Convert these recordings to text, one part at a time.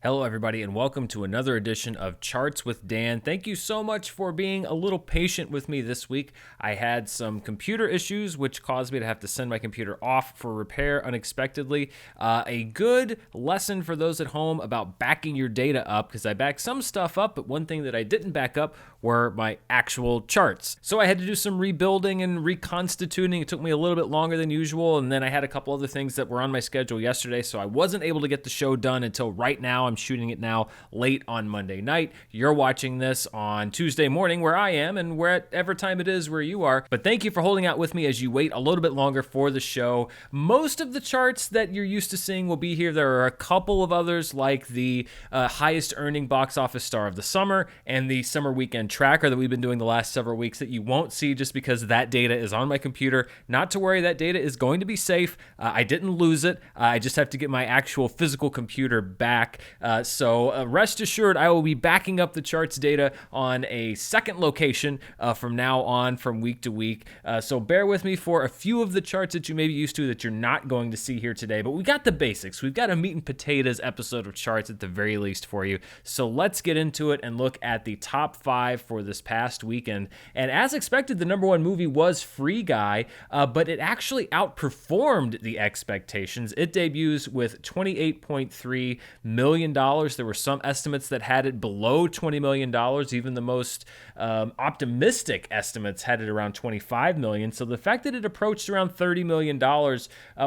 Hello, everybody, and welcome to another edition of Charts with Dan. Thank you so much for being a little patient with me this week. I had some computer issues, which caused me to have to send my computer off for repair unexpectedly. A good lesson for those at home about backing your data up, because I backed some stuff up, but one thing that I didn't back up were my actual charts. So I had to do some rebuilding and reconstituting. It took me a little bit longer than usual, and then I had a couple other things that were on my schedule yesterday, so I wasn't able to get the show done until right now. I'm shooting it now late on Monday night. You're watching this on Tuesday morning where I am and wherever time it is where you are. But thank you for holding out with me as you wait a little bit longer for the show. Most of the charts that you're used to seeing will be here. There are a couple of others like the highest earning box office star of the summer and the summer weekend tracker that we've been doing the last several weeks that you won't see just because that data is on my computer. Not to worry, that data is going to be safe. I didn't lose it. I just have to get my actual physical computer back. So rest assured, I will be backing up the charts data on a second location from now on, from week to week. So bear with me for a few of the charts that you may be used to that you're not going to see here today. But we got the basics. We've got a meat and potatoes episode of charts at the very least for you. So let's get into it and look at the top 5 for this past weekend. And as expected, the number one movie was Free Guy, but it actually outperformed the expectations. It debuts with $28.3 million. There were some estimates that had it below $20 million. Even the most optimistic estimates had it around $25 million. So the fact that it approached around $30 million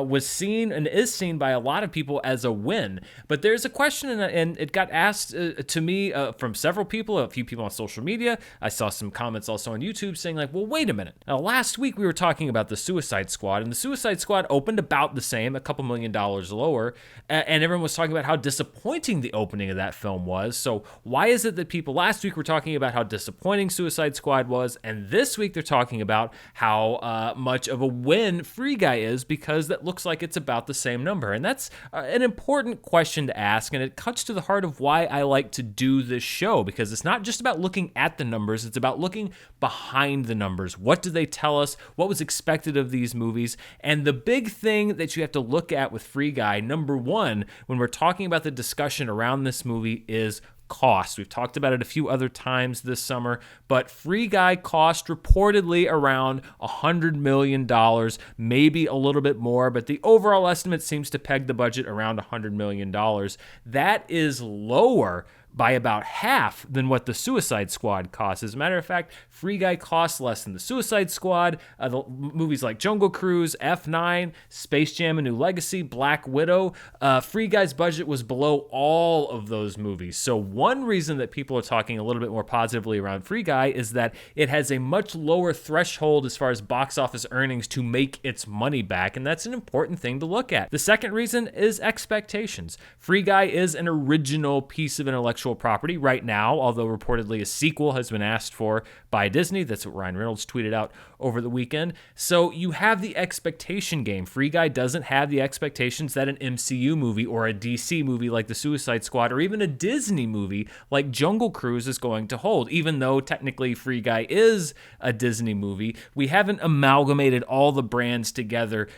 was seen and is seen by a lot of people as a win. But there's a question, and it got asked to me from several people, a few people on social media. I saw some comments also on YouTube saying like, well, wait a minute. Now, last week we were talking about the Suicide Squad, and the Suicide Squad opened about the same, a couple $1 million lower, and everyone was talking about how disappointing the opening of that film was. So why is it that people last week were talking about how disappointing Suicide Squad was, and this week they're talking about how much of a win Free Guy is, because that looks like it's about the same number? And that's an important question to ask, and it cuts to the heart of why I like to do this show, because it's not just about looking at the numbers, it's about looking behind the numbers. What do they tell us? What was expected of these movies? And the big thing that you have to look at with Free Guy, number one, when we're talking about the discussion around this movie, is cost. We've talked about it a few other times this summer, but Free Guy cost reportedly around $100 million, maybe a little bit more, but the overall estimate seems to peg the budget around $100 million. That is lower by about half than what the Suicide Squad costs. As a matter of fact, Free Guy costs less than the Suicide Squad. The movies like Jungle Cruise, F9, Space Jam: A New Legacy, Black Widow. Free Guy's budget was below all of those movies. So one reason that people are talking a little bit more positively around Free Guy is that it has a much lower threshold as far as box office earnings to make its money back, and that's an important thing to look at. The second reason is expectations. Free Guy is an original piece of intellectual property right now, although reportedly a sequel has been asked for by Disney. That's what Ryan Reynolds tweeted out over the weekend. So you have the expectation game. Free Guy doesn't have the expectations that an MCU movie or a DC movie like the Suicide Squad or even a Disney movie like Jungle Cruise is going to hold. Even though technically Free Guy is a Disney movie, we haven't amalgamated all the brands together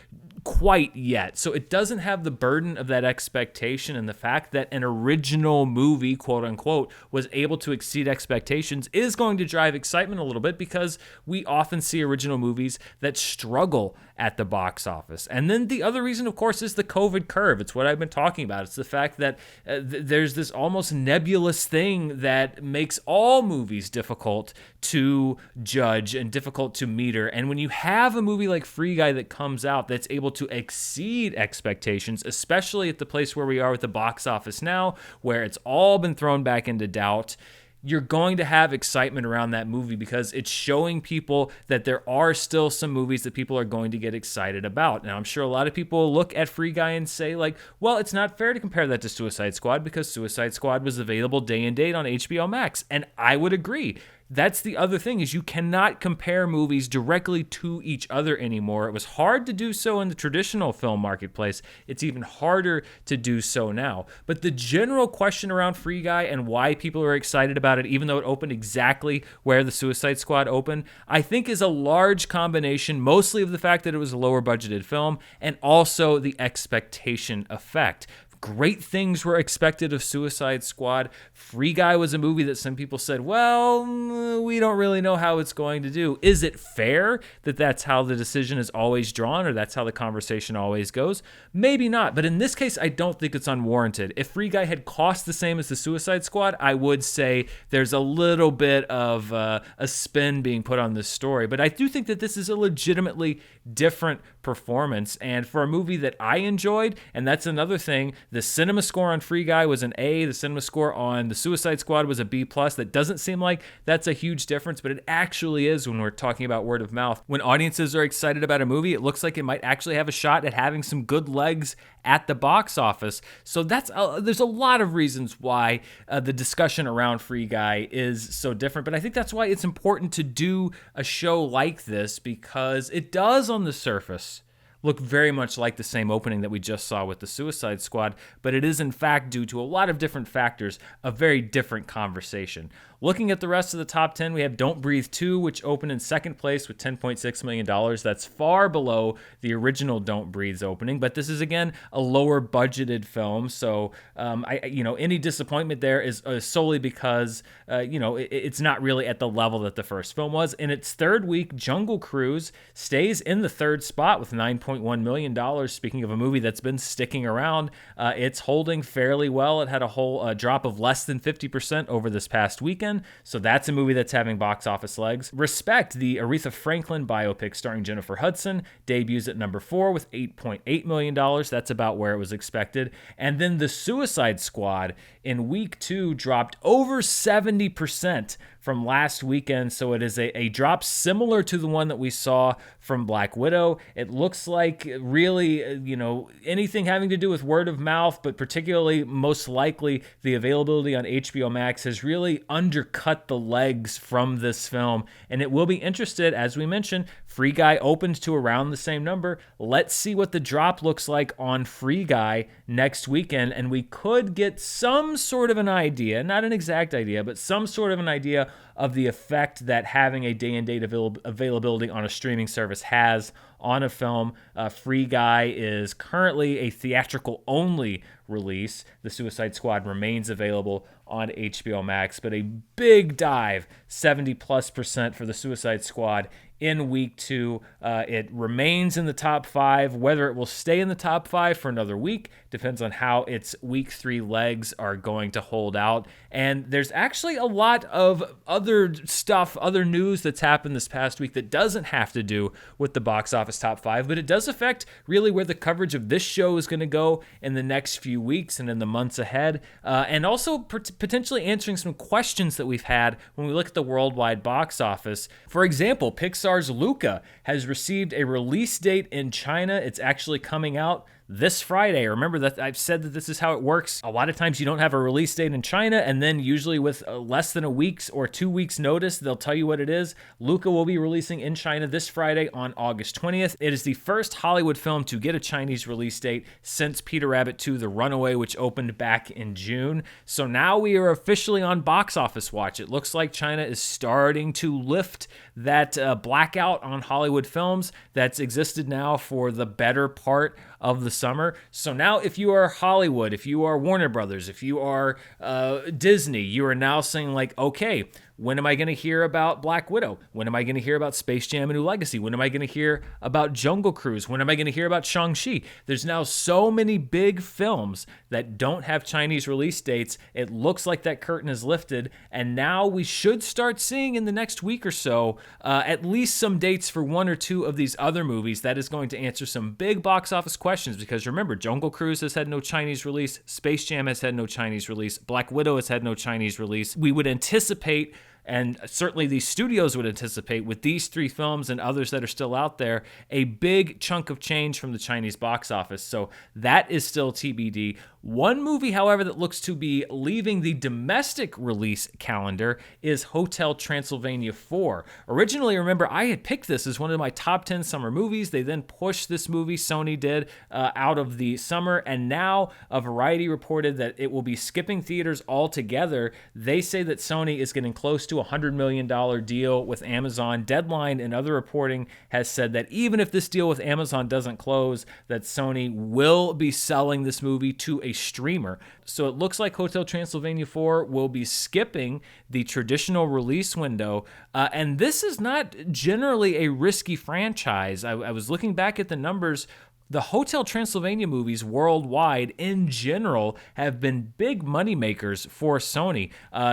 quite yet. So it doesn't have the burden of that expectation, and the fact that an original movie, quote unquote, was able to exceed expectations is going to drive excitement a little bit, because we often see original movies that struggle at the box office. And then the other reason, of course, is the COVID curve. It's what I've been talking about. It's the fact that there's this almost nebulous thing that makes all movies difficult to judge and difficult to meter. And when you have a movie like Free Guy that comes out that's able to exceed expectations, especially at the place where we are with the box office now, where it's all been thrown back into doubt, you're going to have excitement around that movie, because it's showing people that there are still some movies that people are going to get excited about. Now, I'm sure a lot of people look at Free Guy and say, like, well, it's not fair to compare that to Suicide Squad, because Suicide Squad was available day and date on HBO Max. And I would agree. That's the other thing, is you cannot compare movies directly to each other anymore. It was hard to do so in the traditional film marketplace. It's even harder to do so now. But the general question around Free Guy and why people are excited about it, even though it opened exactly where the Suicide Squad opened, I think is a large combination, mostly of the fact that it was a lower budgeted film and also the expectation effect. Great things were expected of Suicide Squad. Free Guy was a movie that some people said, well, we don't really know how it's going to do. Is it fair that that's how the decision is always drawn, or that's how the conversation always goes? Maybe not, but in this case, I don't think it's unwarranted. If Free Guy had cost the same as the Suicide Squad, I would say there's a little bit of a spin being put on this story, but I do think that this is a legitimately different performance, and for a movie that I enjoyed, and that's another thing, the cinema score on Free Guy was an A, the cinema score on the Suicide Squad was a B+. That doesn't seem like that's a huge difference, but it actually is when we're talking about word of mouth. When audiences are excited about a movie, it looks like it might actually have a shot at having some good legs at the box office. So there's a lot of reasons why the discussion around Free Guy is so different, but I think that's why it's important to do a show like this, because it does on the surface look very much like the same opening that we just saw with the Suicide Squad, but it is in fact, due to a lot of different factors, a very different conversation. Looking at the rest of the top 10, we have Don't Breathe 2, which opened in second place with $10.6 million. That's far below the original Don't Breathe's opening, but this is, again, a lower budgeted film, so any disappointment there is solely because it's not really at the level that the first film was. In its third week, Jungle Cruise stays in the third spot with $9.1 million. Speaking of a movie that's been sticking around, it's holding fairly well. It had a whole drop of less than 50% over this past weekend. So that's a movie that's having box office legs. Respect, the Aretha Franklin biopic starring Jennifer Hudson, debuts at number 4 with $8.8 million. That's about where it was expected. And then The Suicide Squad in week 2 dropped over 70% from last weekend. So it is a drop similar to the one that we saw from Black Widow. It looks like really, anything having to do with word of mouth, but particularly most likely the availability on HBO Max has really undercut the legs from this film. And it will be interested, as we mentioned, Free Guy opened to around the same number. Let's see what the drop looks like on Free Guy next weekend. And we could get some sort of an idea, not an exact idea, but some sort of an idea of the effect that having a day-and-date availability on a streaming service has on a film. Free Guy is currently a theatrical-only release. The Suicide Squad remains available on HBO Max, but a big dive, 70+% for the Suicide Squad in week 2. It remains in the top 5. Whether it will stay in the top 5 for another week depends on how its week 3 legs are going to hold out. And there's actually a lot of other stuff, other news that's happened this past week that doesn't have to do with the box office top 5, but it does affect really where the coverage of this show is going to go in the next few weeks and in the months ahead. And also potentially answering some questions that we've had when we look at the worldwide box office. For example, Pixar's Luca has received a release date in China. It's actually coming out this Friday. Remember that I've said that this is how it works. A lot of times you don't have a release date in China, and then usually with less than a week's or 2 weeks notice, they'll tell you what it is. Luca will be releasing in China this Friday on August 20th. It is the first Hollywood film to get a Chinese release date since Peter Rabbit 2: The Runaway, which opened back in June. So now we are officially on box office watch. It looks like China is starting to lift that blackout on Hollywood films that's existed now for the better part of the summer. So now if you are Hollywood, if you are Warner Brothers, if you are Disney, you are now saying like, okay, when am I going to hear about Black Widow? When am I going to hear about Space Jam: A New Legacy? When am I going to hear about Jungle Cruise? When am I going to hear about Shang-Chi? There's now so many big films that don't have Chinese release dates. It looks like that curtain is lifted, and now we should start seeing in the next week or so at least some dates for 1 or 2 of these other movies. That is going to answer some big box office questions, because remember, Jungle Cruise has had no Chinese release, Space Jam has had no Chinese release, Black Widow has had no Chinese release. We would anticipate, and certainly these studios would anticipate, with these 3 films and others that are still out there, a big chunk of change from the Chinese box office. So that is still TBD. One movie, however, that looks to be leaving the domestic release calendar is Hotel Transylvania 4. Originally, remember, I had picked this as one of my top 10 summer movies. They then pushed this movie, Sony did, out of the summer, and now Variety reported that it will be skipping theaters altogether. They say that Sony is getting close to to a $100 million deal with Amazon. Deadline and other reporting has said that even if this deal with Amazon doesn't close, that Sony will be selling this movie to a streamer. So it looks like Hotel Transylvania 4 will be skipping the traditional release window. And this is not generally a risky franchise. I was looking back at the numbers. The Hotel Transylvania movies worldwide, in general, have been big moneymakers for Sony.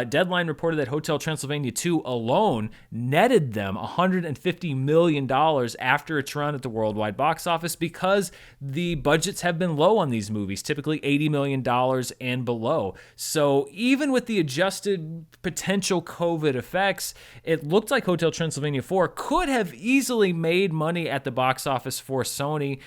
Deadline reported that Hotel Transylvania 2 alone netted them $150 million after its run at the worldwide box office because the budgets have been low on these movies, typically $80 million and below. So even with the adjusted potential COVID effects, it looked like Hotel Transylvania 4 could have easily made money at the box office for Sony.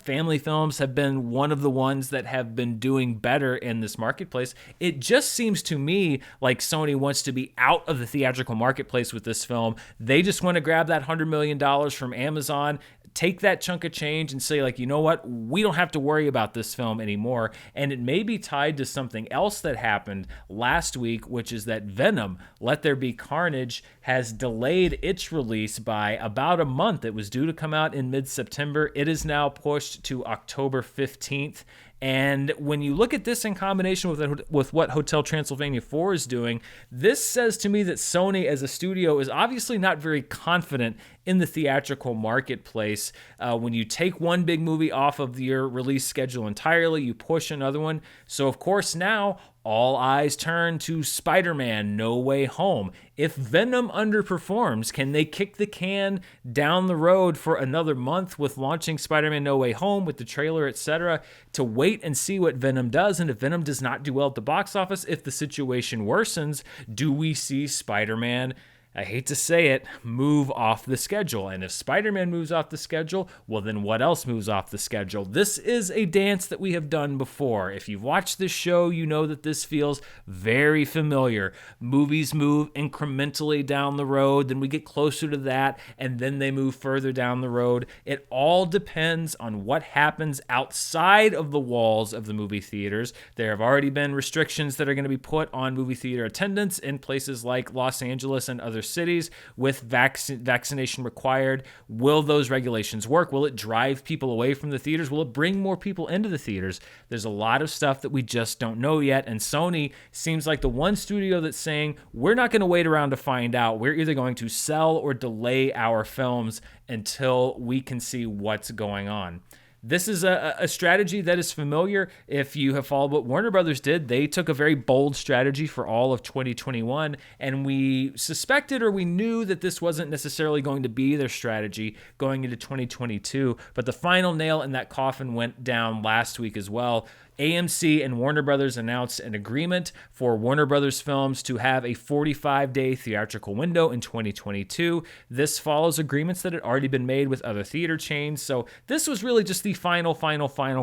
Family films have been one of the ones that have been doing better in this marketplace. It just seems to me like Sony wants to be out of the theatrical marketplace with this film. They just want to grab that $100 million from Amazon, take that chunk of change and say, like, you know what, we don't have to worry about this film anymore. And it may be tied to something else that happened last week, which is that Venom, Let There Be Carnage, has delayed its release by about a month. It was due to come out in mid-September. It is now pushed to October 15th. And when you look at this in combination with what Hotel Transylvania 4 is doing, this says to me that Sony as a studio is obviously not very confident in the theatrical marketplace. When you take one big movie off of your release schedule entirely, you push another one. So, of course, now all eyes turn to Spider-Man No Way Home. If Venom underperforms, can they kick the can down the road for another month with launching Spider-Man No Way Home with the trailer, etc., to wait and see what Venom does? And if Venom does not do well at the box office, if the situation worsens, do we see Spider-Man, I hate to say it, move off the schedule? And if Spider-Man moves off the schedule, well, then what else moves off the schedule? This is a dance that we have done before. If you've watched this show, you know that this feels very familiar. Movies move incrementally down the road, then we get closer to that, and then they move further down the road. It all depends on what happens outside of the walls of the movie theaters. There have already been restrictions that are going to be put on movie theater attendance in places like Los Angeles and other cities with vaccination required. Will those regulations work? Will it drive people away from the theaters? Will it bring more people into the theaters? There's a lot of stuff that we just don't know yet, and Sony seems like the one studio that's saying, we're not going to wait around to find out. We're either going to sell or delay our films until we can see what's going on. This is a strategy that is familiar. If you have followed what Warner Brothers did, they took a very bold strategy for all of 2021, and we suspected or we knew that this wasn't necessarily going to be their strategy going into 2022, but the final nail in that coffin went down last week as well. AMC and Warner Brothers announced an agreement for Warner Brothers films to have a 45-day theatrical window in 2022. This follows agreements that had already been made with other theater chains. So this was really just the final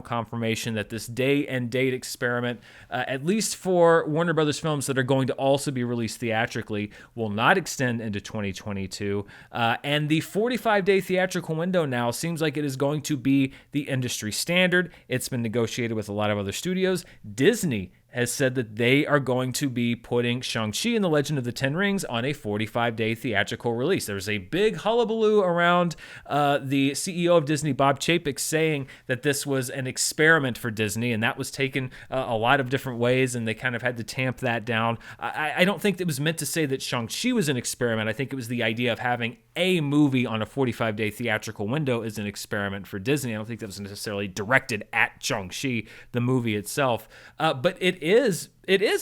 confirmation that this day and date experiment, at least for Warner Brothers films that are going to also be released theatrically, will not extend into 2022. And the 45-day theatrical window now seems like it is going to be the industry standard. It's been negotiated with a lot of other studios. Disney has said that they are going to be putting Shang-Chi and the Legend of the Ten Rings on a 45-day theatrical release. There's a big hullabaloo around the CEO of Disney, Bob Chapek, saying that this was an experiment for Disney, and that was taken a lot of different ways, and they kind of had to tamp that down. I don't think it was meant to say that Shang-Chi was an experiment. I think it was the idea of having a movie on a 45-day theatrical window is an experiment for Disney. I don't think that was necessarily directed at Shang-Chi, the movie itself. But it is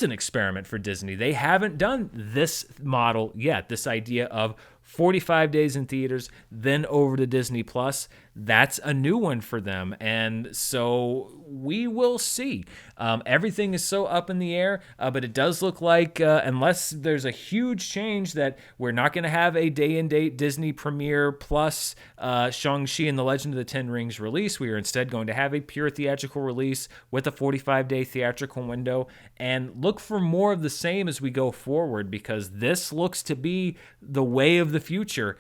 an experiment for Disney. They haven't done this model yet, this idea of 45 days in theaters, then over to Disney Plus. That's a new one for them. And so we will see. Everything is so up in the air, but it does look like, unless there's a huge change, that we're not going to have a day-and-date Disney premiere plus Shang-Chi and the Legend of the Ten Rings release. We are instead going to have a pure theatrical release with a 45-day theatrical window, and look for more of the same as we go forward, because this looks to be the way of the future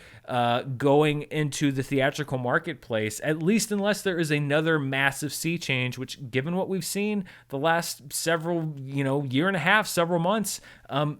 going into the theatrical marketplace, at least unless there is another massive sea change, which, given what we've seen the last several, year and a half, several months,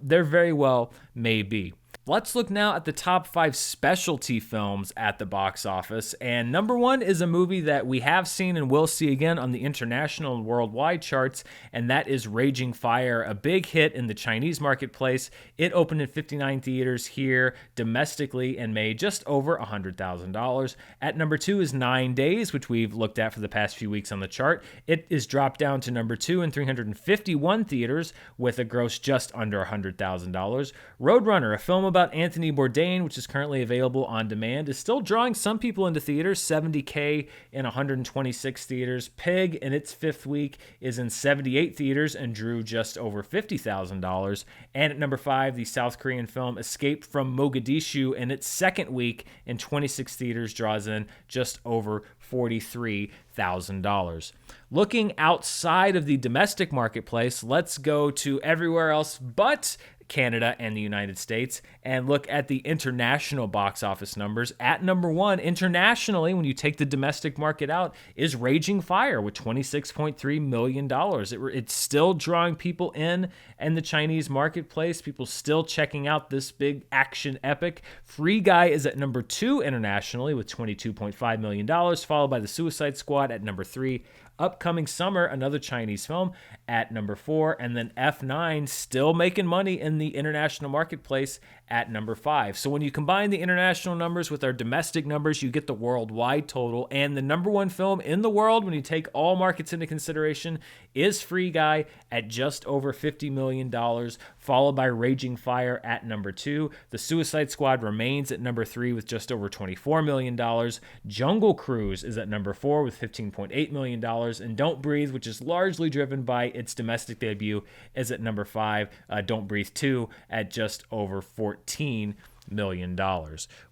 there very well may be. Let's look now at the top 5 specialty films at the box office. And number 1 is a movie that we have seen and will see again on the international and worldwide charts, and that is Raging Fire, a big hit in the Chinese marketplace. It opened in 59 theaters here domestically and made just over $100,000. At number 2 is 9 Days, which we've looked at for the past few weeks on the chart. It is dropped down to number 2 in 351 theaters with a gross just under $100,000. Roadrunner, a film about Anthony Bourdain, which is currently available on demand, is still drawing some people into theaters, 70K in 126 theaters. Pig, in its 5th week, is in 78 theaters and drew just over $50,000. And at number 5, the South Korean film Escape from Mogadishu, in its 2nd week in 26 theaters, draws in just over $43,000. Looking outside of the domestic marketplace, let's go to everywhere else but Canada and the United States and look at the international box office numbers. At number 1, internationally, when you take the domestic market out, is Raging Fire with $26.3 million. It's still drawing people in the Chinese marketplace. People still checking out this big action epic. Free Guy is at number 2 internationally with $22.5 million, followed by The Suicide Squad at number 3. Upcoming Summer, another Chinese film, at number 4, and then F9 still making money in the international marketplace at number 5. So when you combine the international numbers with our domestic numbers, you get the worldwide total, and the number 1 film in the world, when you take all markets into consideration, is Free Guy at just over $50 million, followed by Raging Fire at number 2. The Suicide Squad remains at number 3 with just over $24 million. Jungle Cruise is at number 4 with $15.8 million. And Don't Breathe, which is largely driven by its domestic debut, is at number 5. Don't Breathe 2 at just over $14 million.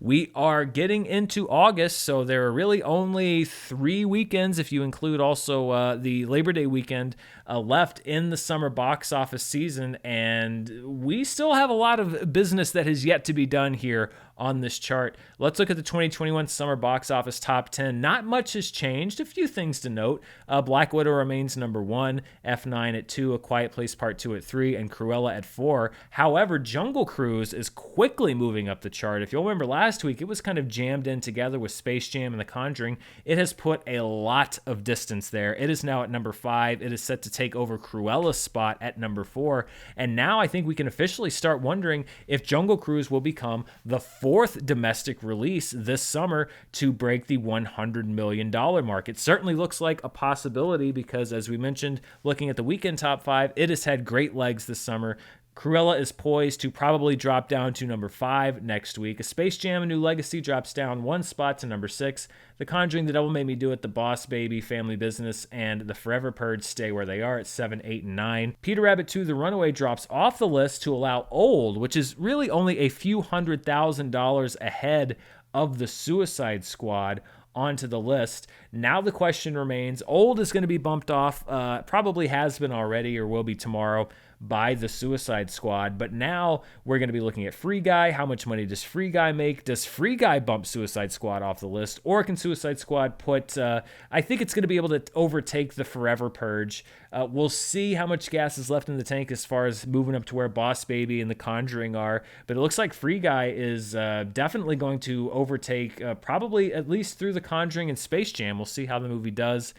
We are getting into August, so there are really only 3 weekends, if you include also the Labor Day weekend, left in the summer box office season, and we still have a lot of business that has yet to be done here on this chart. Let's look at the 2021 summer box office top 10. Not much has changed. A few things to note. Black Widow remains number 1, F9 at 2, A Quiet Place Part 2 at 3, and Cruella at 4. However, Jungle Cruise is quickly moving up the chart. If you'll remember last week, it was kind of jammed in together with Space Jam and The Conjuring. It has put a lot of distance there. It is now at number 5. It is set to take over Cruella's spot at number 4. And now I think we can officially start wondering if Jungle Cruise will become the 4th domestic release this summer to break the $100 million mark. It certainly looks like a possibility because, as we mentioned, looking at the weekend top 5, it has had great legs this summer. Cruella is poised to probably drop down to number 5 next week. A Space Jam: A New Legacy drops down 1 spot to number 6. The Conjuring, The Devil Made Me Do It, The Boss Baby, Family Business, and The Forever Purge stay where they are at 7, 8, and 9. Peter Rabbit 2: The Runaway drops off the list to allow Old, which is really only a few $100,000 ahead of The Suicide Squad, onto the list. Now the question remains, Old is going to be bumped off, probably has been already or will be tomorrow, by The Suicide Squad. But now we're going to be looking at Free Guy. How much money does Free Guy make? Does Free Guy bump Suicide Squad off the list? Or can Suicide Squad put, I think it's going to be able to overtake The Forever Purge. We'll see how much gas is left in the tank as far as moving up to where Boss Baby and The Conjuring are. But it looks like Free Guy is definitely going to overtake probably at least through The Conjuring and Space Jam. We'll see how the movie does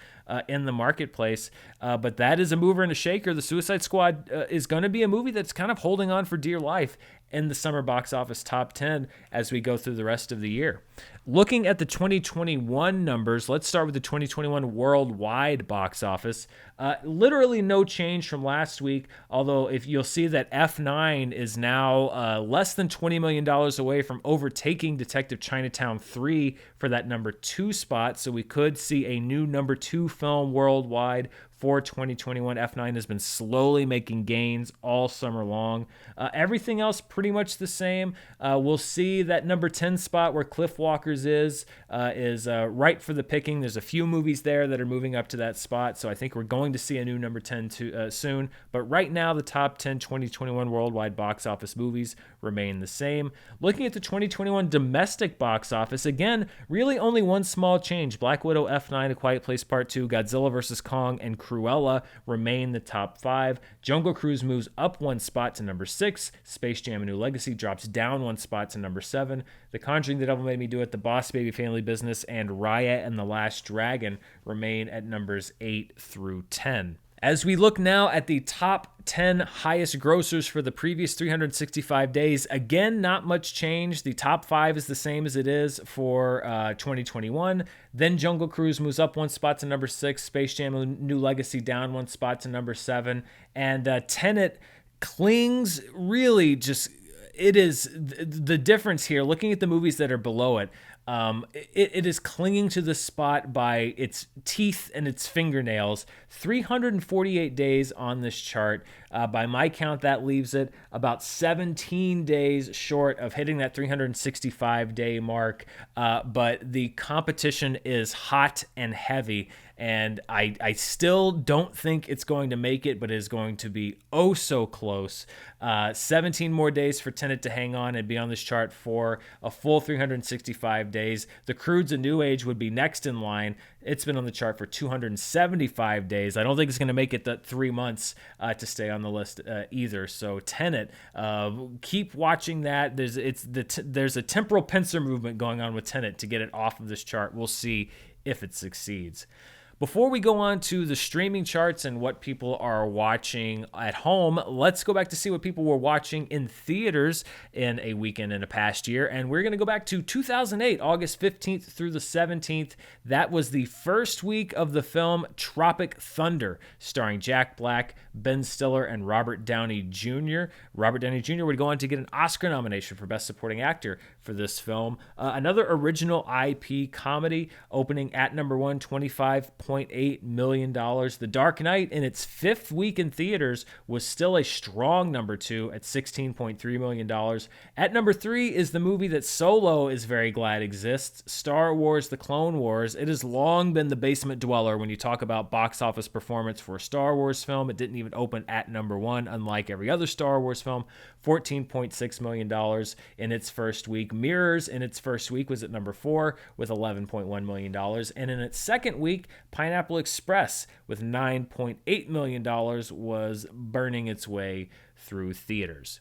in the marketplace. But that is a mover and a shaker. The Suicide Squad is going to be a movie that's kind of holding on for dear life in the summer box office top 10 as we go through the rest of the year. Looking at the 2021 numbers, let's start with the 2021 worldwide box office. Literally no change from last week, although if you'll see that F9 is now less than $20 million away from overtaking Detective Chinatown 3 for that number 2 spot, so we could see a new number 2 film worldwide for 2021. F9 has been slowly making gains all summer long. Everything else pretty much the same. We'll see that number 10 spot where Cliff Walker's is ripe for the picking. There's a few movies there that are moving up to that spot, so I think we're going to see a new number 10 soon. But right now, the top 10 2021 worldwide box office movies remain the same. Looking at the 2021 domestic box office, again, really only one small change. Black Widow, F9, A Quiet Place Part 2, Godzilla vs. Kong, and Cruella remain the top 5. Jungle Cruise moves up 1 spot to number 6. Space Jam: A New Legacy drops down 1 spot to number 7. The Conjuring: The Devil Made Me Do It, The Boss Baby: Family Business, and Raya and the Last Dragon remain at numbers 8 through 10. As we look now at the top 10 highest grossers for the previous 365 days, again, not much change. The top 5 is the same as it is for 2021. Then Jungle Cruise moves up 1 spot to number 6. Space Jam: A New Legacy down 1 spot to number 7. And Tenet clings really just... It is the difference here, looking at the movies that are below it, it is clinging to the spot by its teeth and its fingernails. 348 days on this chart. By my count, that leaves it about 17 days short of hitting that 365-day mark. But the competition is hot and heavy. And I still don't think it's going to make it, but it is going to be oh so close. 17 more days for Tenet to hang on and be on this chart for a full 365 days. The Croods: A New Age would be next in line. It's been on the chart for 275 days. I don't think it's going to make it that 3 months to stay on the list either. So Tenet, keep watching that. There's a temporal pincer movement going on with Tenet to get it off of this chart. We'll see if it succeeds. Before we go on to the streaming charts and what people are watching at home, let's go back to see what people were watching in theaters in a weekend in a past year. And we're going to go back to 2008, August 15th through the 17th. That was the first week of the film Tropic Thunder, starring Jack Black, Ben Stiller, and Robert Downey Jr. Robert Downey Jr. would go on to get an Oscar nomination for Best Supporting Actor for this film. Another original IP comedy, opening at number 1, $25.8 million. The Dark Knight, in its 5th week in theaters, was still a strong number 2 at $16.3 million. At number 3 is the movie that Solo is very glad exists, Star Wars: The Clone Wars. It has long been the basement dweller when you talk about box office performance for a Star Wars film. It didn't even open at number 1, unlike every other Star Wars film. $14.6 million in its first week. Mirrors, in its first week, was at number 4 with $11.1 million. And in its second week, Pineapple Express, with $9.8 million, was burning its way through theaters.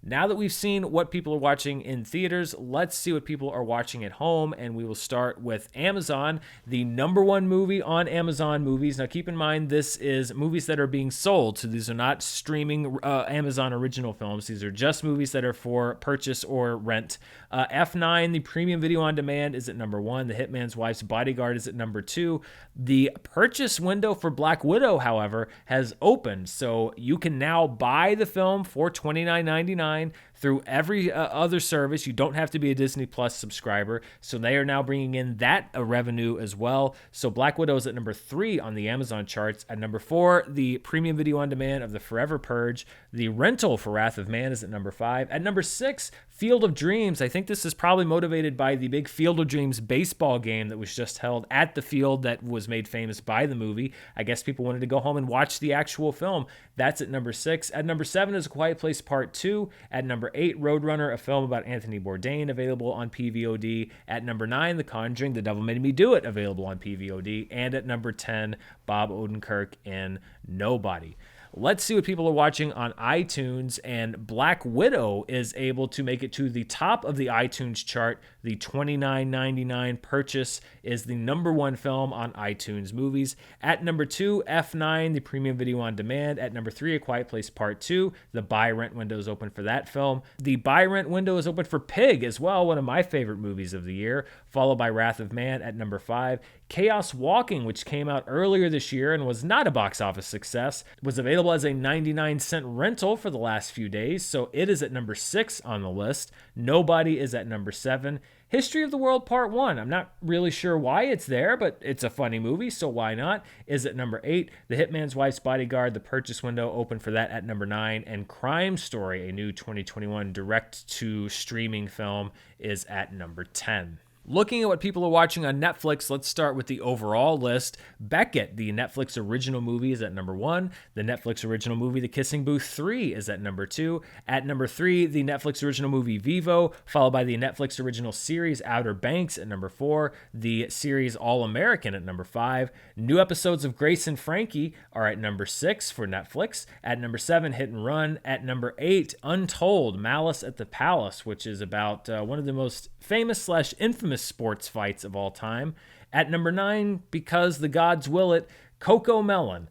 Now that we've seen what people are watching in theaters, let's see what people are watching at home, and we will start with Amazon, the number 1 movie on Amazon Movies. Now, keep in mind, this is movies that are being sold, so these are not streaming Amazon original films. These are just movies that are for purchase or rent. F9, the premium video on demand, is at number 1. The Hitman's Wife's Bodyguard is at number 2. The purchase window for Black Widow, however, has opened, so you can now buy the film for $29.99 through every other service. You don't have to be a Disney Plus subscriber, so they are now bringing in that revenue as well. So Black Widow is at number 3 on the Amazon charts. At number 4, the premium video on demand of The Forever Purge. The rental for Wrath of Man is at number 5. At number 6, Field of Dreams. I think this is probably motivated by the big Field of Dreams baseball game that was just held at the field that was made famous by the movie. I guess people wanted to go home and watch the actual film. That's at number 6. At number 7 is A Quiet Place Part 2. At number 8, Roadrunner, a film about Anthony Bourdain, available on PVOD. At number 9, The Conjuring: The Devil Made Me Do It, available on PVOD. And at number 10, Bob Odenkirk in Nobody. Let's see what people are watching on iTunes, and Black Widow is able to make it to the top of the iTunes chart. The $29.99 purchase is the number 1 film on iTunes Movies. At number 2, F9, the premium video on demand. At number 3, A Quiet Place Part 2. The buy rent window is open for that film. The buy rent window is open for Pig as well, one of my favorite movies of the year, followed by Wrath of Man at number 5. Chaos Walking, which came out earlier this year and was not a box office success, was available as a 99-cent rental for the last few days, so it is at number 6 on the list. Nobody is at number 7. History of the World Part 1, I'm not really sure why it's there, but it's a funny movie, so why not, is at number 8. The Hitman's Wife's Bodyguard, the purchase window open for that at number 9. And Crime Story, a new 2021 direct-to-streaming film, is at number 10. Looking at what people are watching on Netflix, let's start with the overall list. Beckett, the Netflix original movie, is at number 1. The Netflix original movie, The Kissing Booth 3, is at number 2. At number 3, the Netflix original movie Vivo, followed by the Netflix original series Outer Banks at number 4. The series All American at number 5. New episodes of Grace and Frankie are at number 6 for Netflix. At number 7, Hit and Run. At number 8, Untold, Malice at the Palace, which is about one of the most famous/infamous sports fights of all time. At number 9, Because the Gods Will It, Coco Melon.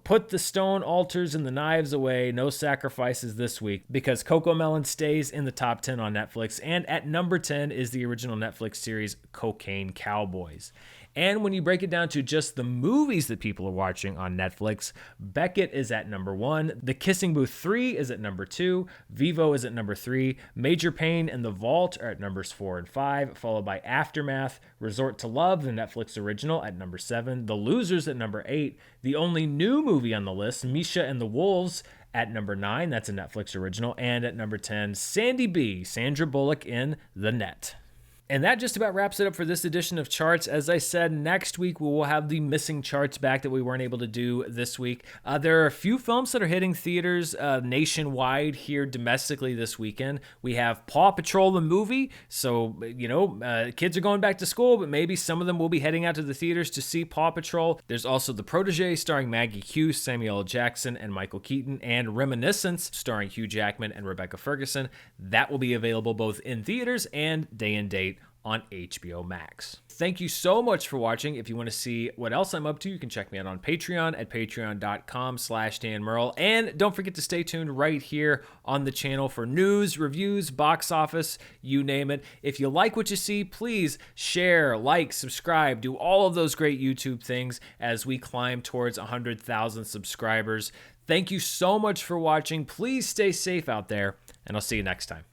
Put the stone altars and the knives away. No sacrifices this week, because Coco Melon stays in the top 10 on Netflix. And at number 10 is the original Netflix series Cocaine Cowboys. And when you break it down to just the movies that people are watching on Netflix, Beckett is at number 1. The Kissing Booth 3 is at number 2. Vivo is at number 3. Major Pain and The Vault are at numbers 4 and 5, followed by Aftermath, Resort to Love, the Netflix original, at number 7. The Losers at number 8. The only new movie on the list, Misha and the Wolves, at number 9. That's a Netflix original. And at number 10, Sandy B, Sandra Bullock in The Net. And that just about wraps it up for this edition of Charts. As I said, next week we will have the missing charts back that we weren't able to do this week. There are a few films that are hitting theaters nationwide here domestically this weekend. We have Paw Patrol the movie. So, kids are going back to school, but maybe some of them will be heading out to the theaters to see Paw Patrol. There's also The Protege starring Maggie Q, Samuel L. Jackson, and Michael Keaton, and Reminiscence starring Hugh Jackman and Rebecca Ferguson. That will be available both in theaters and day and date on HBO Max. Thank you so much for watching. If you want to see what else I'm up to, you can check me out on Patreon at patreon.com/Dan Murrell. And don't forget to stay tuned right here on the channel for news, reviews, box office, you name it. If you like what you see, please share, like, subscribe, do all of those great YouTube things as we climb towards 100,000 subscribers. Thank you so much for watching. Please stay safe out there, and I'll see you next time.